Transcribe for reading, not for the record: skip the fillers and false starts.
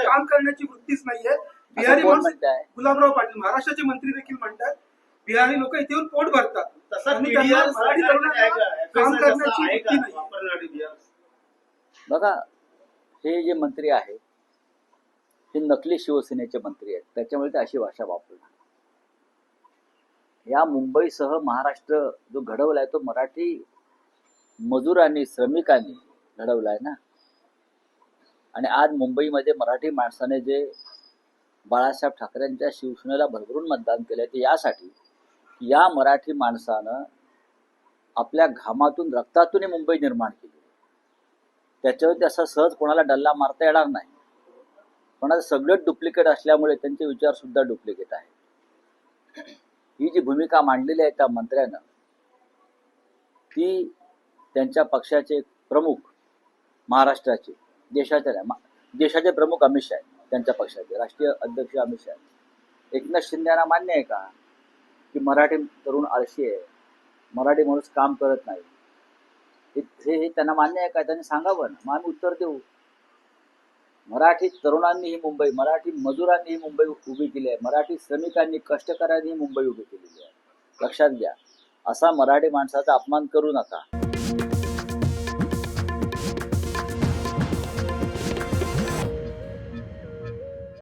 काम करण्याची वृत्तीच नाहीये. बिहारी गुलाबराव पाटील महाराष्ट्राचे मंत्री देखील म्हणतात बिहारी लोक इथे येऊन पोट भरतात, तसं मराठी काम करण्याची वृत्ती नाही. बघा, हे जे मंत्री आहेत हे नकली शिवसेनेचे मंत्री आहेत, त्याच्यामुळे ते अशी भाषा वापरतात. या मुंबईसह महाराष्ट्र जो घडवलाय तो मराठी मजुरांनी, श्रमिकांनी घडवलाय ना. आणि आज मुंबईमध्ये मराठी माणसाने जे बाळासाहेब ठाकरेंच्या शिवसेनेला भरभरून मतदान केलंय ते यासाठी की या मराठी माणसानं आपल्या घामातून, रक्तातून मुंबई निर्माण केली. त्याच्यावर असं सहज कोणाला डल्ला मारता येणार नाही. पण आज सगळं डुप्लिकेट असल्यामुळे त्यांचे विचार सुद्धा डुप्लिकेट आहेत. ही जी भूमिका मांडलेली आहे त्या मंत्र्यानं, ती त्यांच्या पक्षाचे प्रमुख, महाराष्ट्राचे, देशाचे प्रमुख अमित शहा आहेत, त्यांच्या पक्षाचे राष्ट्रीय अध्यक्ष अमित शहा. एकनाथ शिंदेना मान्य आहे का की मराठी तरुण आळशी आहे, मराठी माणूस काम करत नाही? हे त्यांना मान्य आहे का? त्यांनी सांगावं ना, मग आम्ही उत्तर देऊ. मराठी तरुणांनी ही मुंबई, मराठी मजुरांनी ही मुंबई उभी केली आहे, मराठी श्रमिकांनी, कष्टकऱ्यांनी ही मुंबई उभी केलेली आहे. लक्षात घ्या, असा मराठी माणसाचा अपमान करू नका.